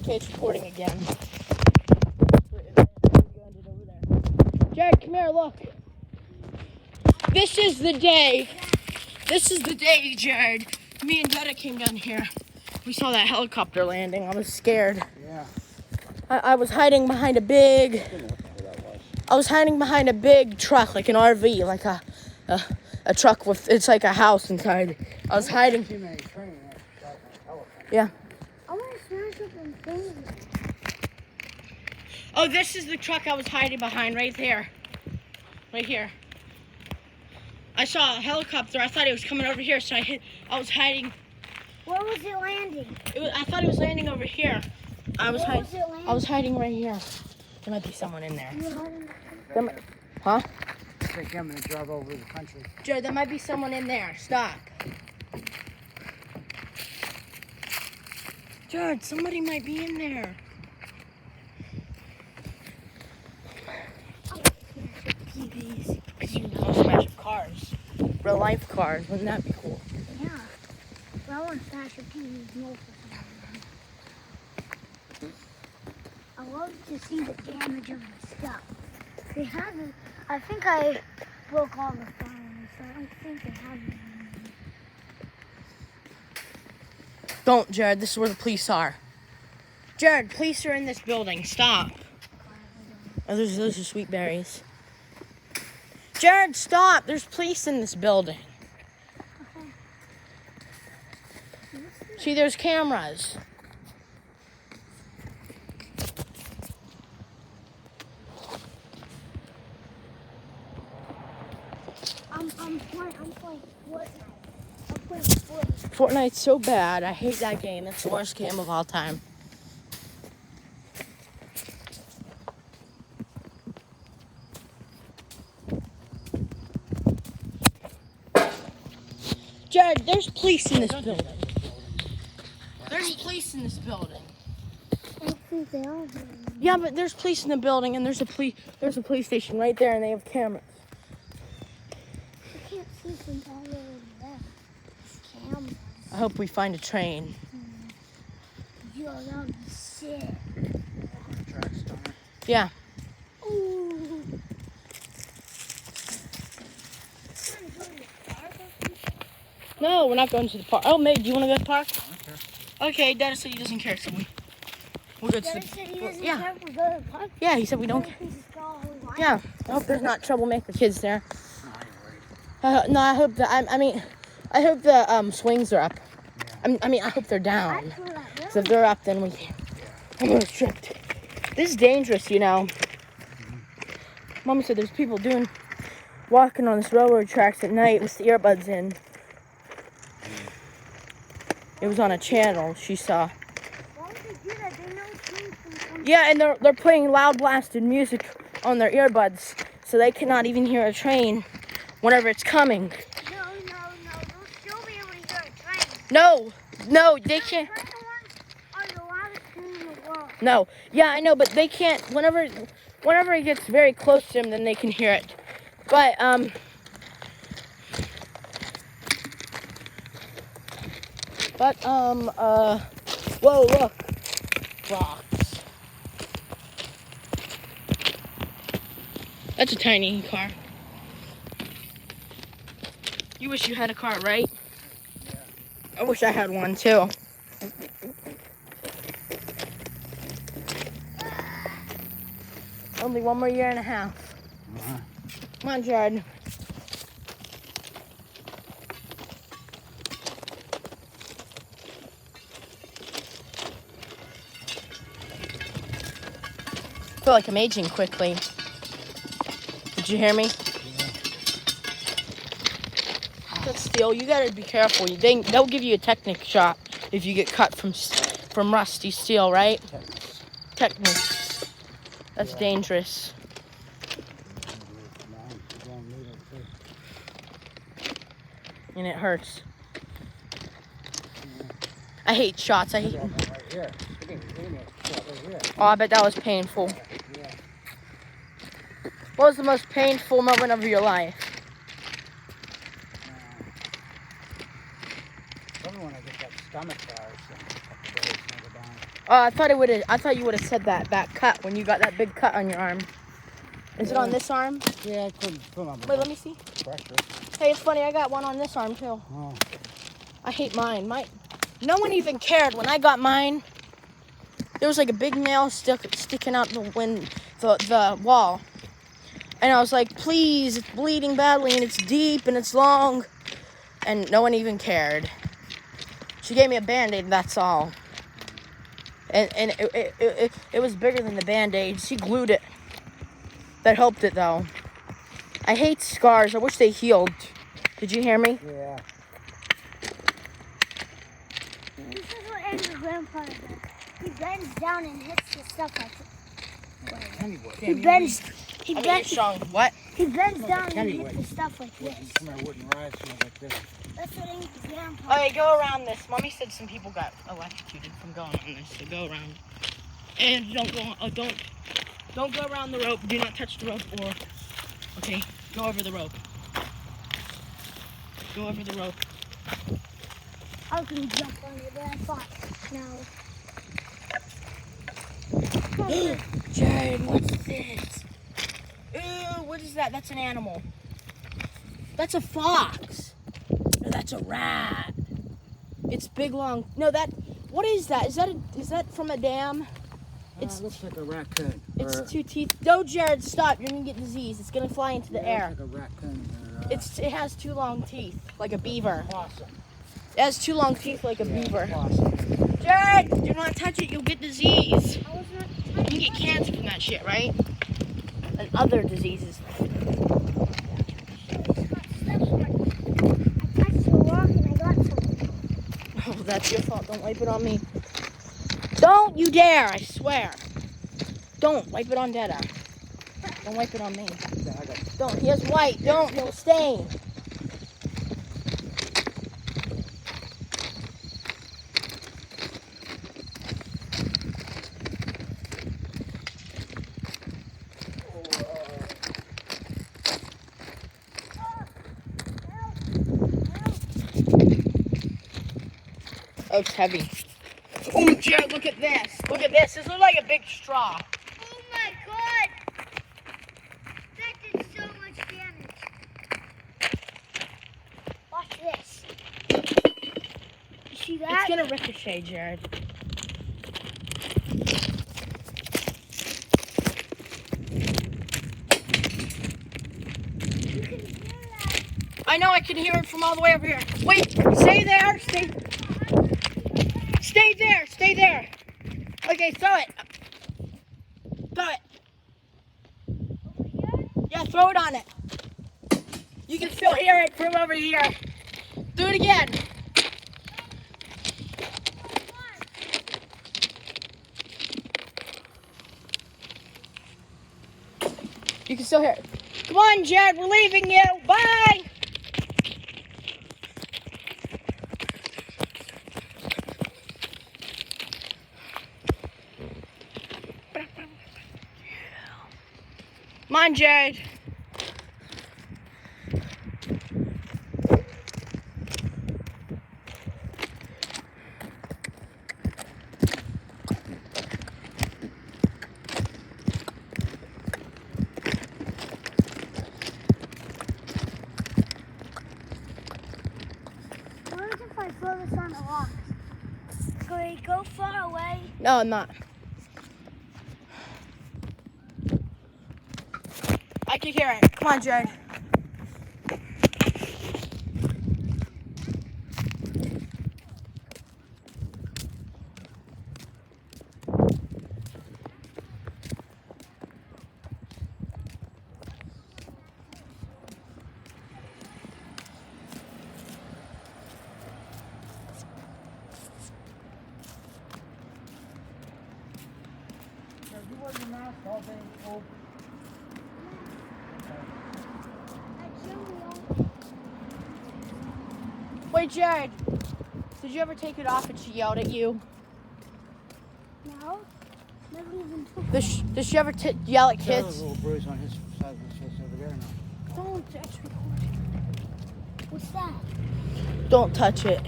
Okay, it's recording again. Jared, come here, look. This is the day, Jared. Me and Dada came down here. We saw that helicopter landing. I was scared. Yeah. I was hiding behind a big truck, like an RV, like a truck with, it's like a house inside. I was hiding. Yeah. I want to smash up and things. Oh, this is the truck I was hiding behind right there. Right here. I saw a helicopter. I thought it was coming over here, so I was hiding. Where was it landing? I thought it was landing over here. I was hiding right here. There might be someone in there. Huh? I think I'm going to drive over the country. Jared, there might be someone in there. Stop. Jared, somebody might be in there. Because you know smash up cars. Real life cars. Wouldn't that be cool? Yeah. But I want to smash up TVs more for some reason. I love to see the damage of the stuff. They haven't. I think I broke all the files, so I don't think they have it. Don't, Jared. This is where the police are. Jared, police are in this building. Stop. Oh, those are sweet berries. Jared, stop. There's police in this building. Okay. See, there's cameras. I'm playing Fortnite. I'm playing Fortnite. Fortnite's so bad. I hate that game. It's the worst game of all time. Jared, there's police in this building. There's police in this building. I don't think they are here. Yeah, but there's police in the building, and there's a police station right there, and they have cameras. I can't see from all over there. Cameras. I hope we find a train. You're allowed to sit. Yeah. Ooh. No, we're not going to the park. Oh, May, do you want to go to the park? Okay, Dada said he doesn't care, so we'll go to Daddy the said he doesn't yeah. care if we go to the park. Yeah, he said we don't care. Yeah, I hope there's not troublemaker kids there. No, I hope that I hope the swings are up. I hope they're down. So if they're up, then I'm gonna trip. This is dangerous, you know. Mama said there's people walking on this railroad tracks at night with the earbuds in. It was on a channel she saw. Why would they do that? They know things from Yeah, and they're playing loud blasted music on their earbuds, so they cannot even hear a train whenever it's coming. No. They'll still be able to hear a train. No, they can't. Are the loudest thing in the world. No, yeah, I know, but they can't. Whenever it gets very close to them, then they can hear it. But whoa, look, rocks. That's a tiny car. You wish you had a car, right? Yeah. I wish I had one too. Only 1 more year and a half. Come on, Jared. I feel like I'm aging quickly. Did you hear me? That's steel. You gotta be careful. They'll give you a technic shot if you get cut from rusty steel, right? Tetanus. That's dangerous. And it hurts. I hate shots. I hate them. Oh, I bet that was painful. What was the most painful moment of your life? Probably when I get that stomach virus in a couple days and I go down. I thought it would have. I thought you would have said that cut when you got that big cut on your arm. Is it on this arm? Yeah, I couldn't feel my Wait, let me see. pressure. Hey, it's funny. I got one on this arm too. Oh. I hate mine. No one even cared when I got mine. There was like a big nail sticking out the wall, and I was like, "Please, it's bleeding badly, and it's deep, and it's long," and no one even cared. She gave me a Band-Aid. That's all. And it was bigger than the Band-Aid. She glued it. That helped it though. I hate scars. I wish they healed. Did you hear me? Yeah. This is what Andrew's grandfather does. He bends down and hits the stuff like Anyway. He bends What? He bends down and Anyway. hits the stuff like this. Come here, wouldn't rise like this. That's what Andrew's grandpa. Okay, go around this. Mommy said some people got electrocuted from going on this, so go around. And don't go around the rope. Do not touch the rope okay, go over the rope. Go over the rope. I was gonna jump on it, but I thought, no. Jared, what's this? Ew, what is that? That's an animal. That's a fox. No, that's a rat. It's big, long. No, what is that? Is that from a dam? It looks like a raccoon. It's 2 teeth. No, Jared, stop. You're gonna get disease. It's gonna fly into the air. It's like a raccoon. It has 2 long teeth, like a beaver. Awesome. It has 2 long teeth, like a beaver. Awesome. Jared, do not touch it. You'll get disease. I was not You can get cancer from that shit, right? And other diseases. I touched the rock and I got something. Oh, that's your fault. Don't wipe it on me. Don't you dare, I swear. Don't wipe it on Dada. Don't wipe it on me. Yeah, I got it. Don't. He has white. Don't. He'll stain. Oh, it's heavy. Oh, Jared, look at this. Look at this. This looks like a big straw. Oh my god! That did so much damage. Watch this. You see that? It's gonna ricochet, Jared. You can hear that. I know I can hear it from all the way over here. Wait, stay there. Stay there. Stay there. Okay, throw it. Throw it. Over here? Yeah, throw it on it. You can still hear it from over here. Do it again. You can still hear it. Come on, Jared, we're leaving you. Bye. Come on, Jared. What if I throw this on the rocks? Could it go far away? No, I'm not. I can hear it. Come on, Jared. You wear your mask all day. Oh. Wait, Jared. Did you ever take it off and she yelled at you? No. Never even took Does she ever yell at There's a kids? little bruise on his side of his face over there now. Don't. That's recording. What's that? Don't touch it.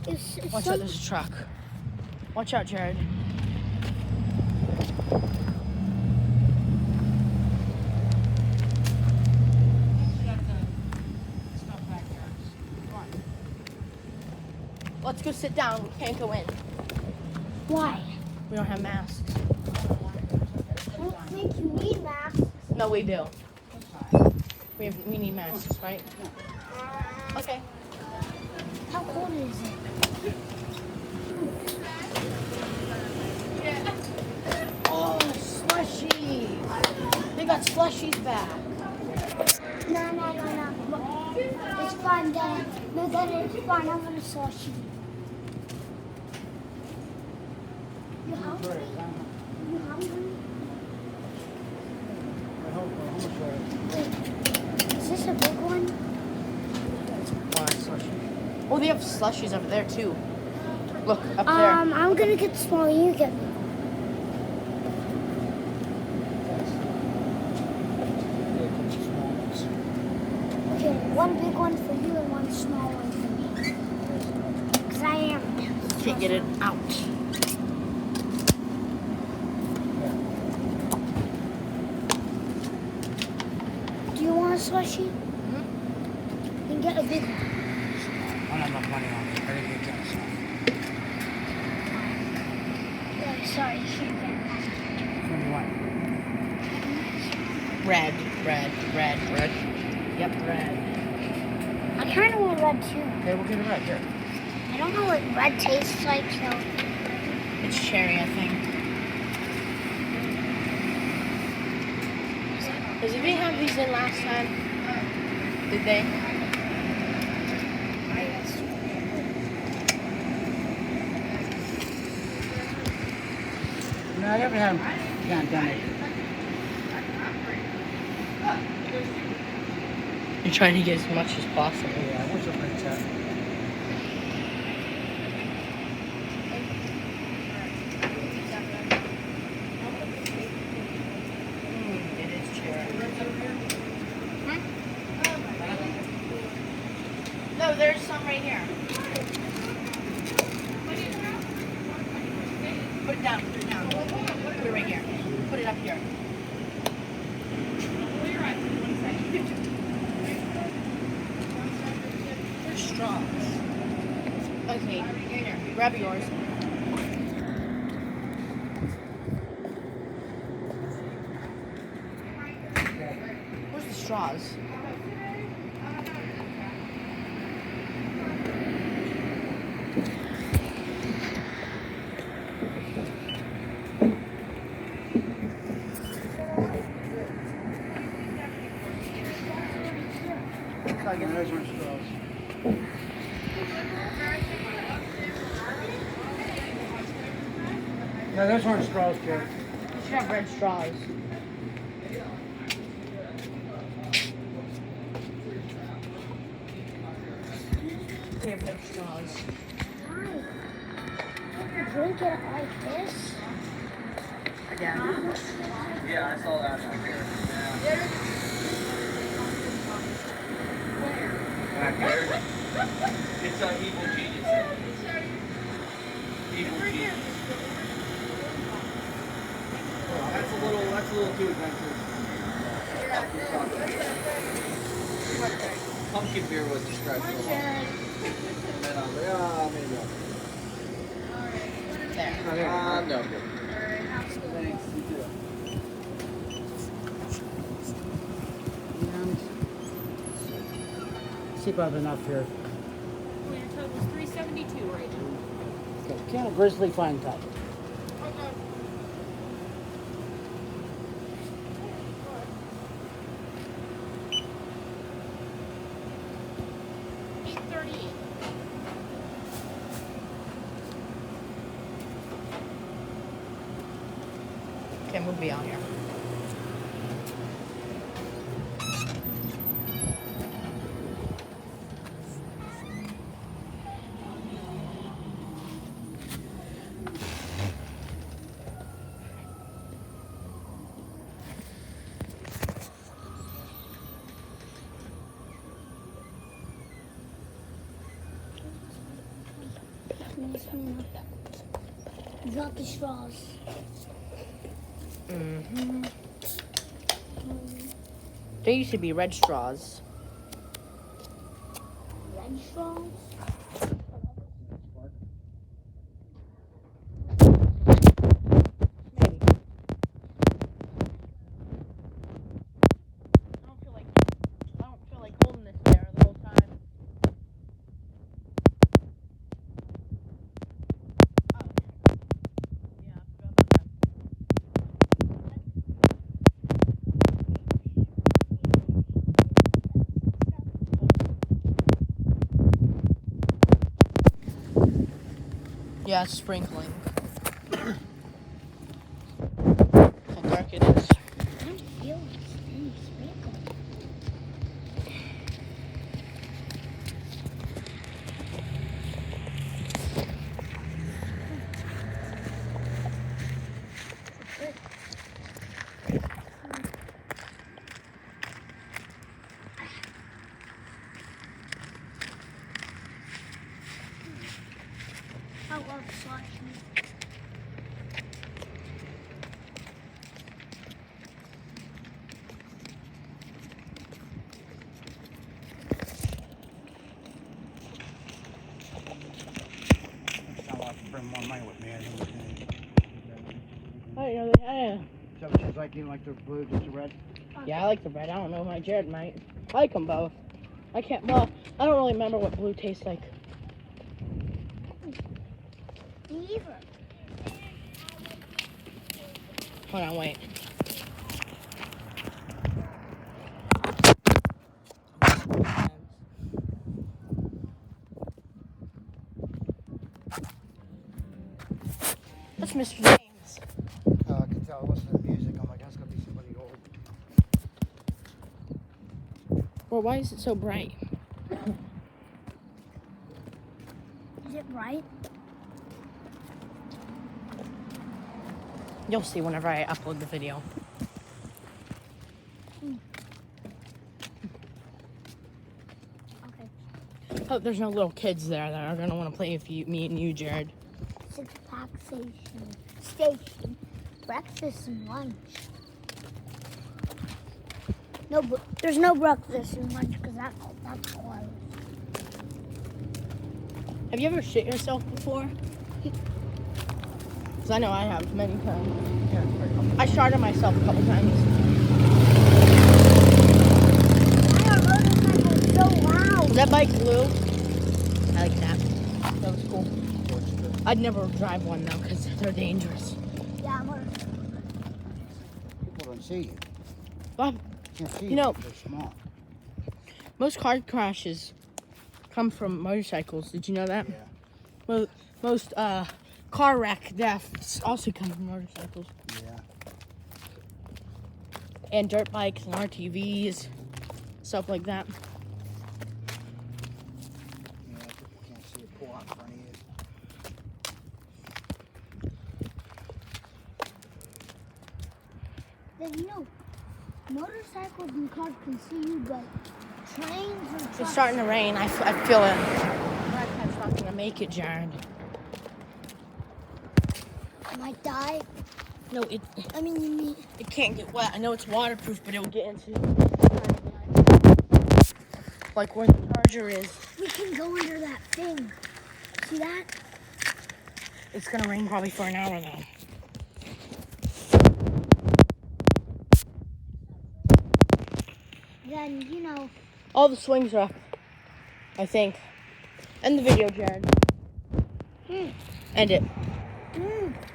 Watch out, there's a truck. Watch out, Jared. Let's go sit down. We can't go in. Why? We don't have masks. I don't think you need masks. No, we do. We need masks, right? Okay. How cold is it? Oh, slushy. They got slushies back. No. It's fine, Dad. No, Dad, it's fine. I'm gonna slushie. You hungry? You hungry? Wait, is this a big one? Oh, they have slushies over there too. Look up there. I'm gonna get the small. You get me. Okay, one big one for you and one small one for me. Cause I am. Can't get it out. Do you want a slushie? Then get a big one. I don't have enough money on me. I didn't get that. Yeah, sorry, you can't get that. What do you want? Red. Red? Yep, red. I kind of want red too. Okay, we'll get it right here. I don't know what red tastes like, so. It's cherry, I think. Does anybody have these in last time? Did they? No, I haven't had pandemic. You're trying to get as much as possible. Yeah, what's up with that? It is cherry. No, there's some right here. Put it down. Put it right here. Put it up here. There's straws. Okay, here. Grab yours. Where's the straws? There's one straws. Yeah, there's one straws, Jared. You should have red straws. We have red straws. Drink it like this. Again. Yeah, I saw that back here. Back there. It's an evil genius. Evil genius. Oh, that's a little too adventurous. Pumpkin beer was described so long. And I was like, ah, maybe not. There. No good. Thanks, you too. See if I have enough here. Your total's $372 right now. Okay, can of grizzly fine cut. $838. Okay, we'll be out here. You got the straws. Mm-hmm. There used to be red straws. Red straws? Maybe. I don't feel like holding this there the whole time. Oh. Yeah, I forgot about that. Yeah, it's sprinkling. How dark it is. I don't feel any sprinkle. I love slashing. I like to bring more money with me. Oh, you know, they had So it's like you like the blue, just the red? Yeah, I like the red. I don't know, my Jared might. I like them both. I can't, well, I don't really remember what blue tastes like. Me either. Hold on, wait. That's Mr. James. I can tell, listen to the music. I'm like, that's going to be somebody old. Well, why is it so bright? Is it right? You'll see whenever I upload the video. Okay. Hope there's no little kids there that are going to want to play with you, me and you, Jared. 6-pack station. Breakfast and lunch. No, but there's no breakfast and lunch because that's closed. Have you ever shit yourself before? Because I know I have many times. Yeah, I sharted myself a couple times. Our motorcycle is so loud. That bike blue. I like that. That was cool. I'd never drive one though because they're dangerous. Yeah, people don't see you. But Can't see You know- They're small. most car crashes come from motorcycles. Did you know that? Yeah. Most car wreck deaths also come from motorcycles. Yeah. And dirt bikes and RTVs, stuff like that. Yeah, people can't see it pull out in front of you. Then motorcycles and cars can see you, but trains and trucks. It's starting to rain. I feel it. I'm not gonna make it, Jared. Might die. No, it It can't get wet. I know it's waterproof, but it will get into like where the charger is. we can go under that thing. See that? It's gonna rain probably for an hour though. Then, All the swings are up, I think. End the video, Jared. End it.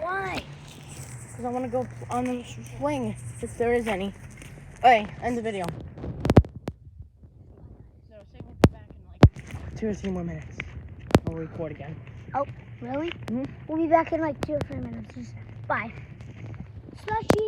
Why? Because I want to go on the swing, if there is any. Okay, end the video. So, say we'll be back in like 2 or 3 more minutes. I'll record again. Oh, really? Mhm. We'll be back in like 2 or 3 minutes. Bye. Slushy.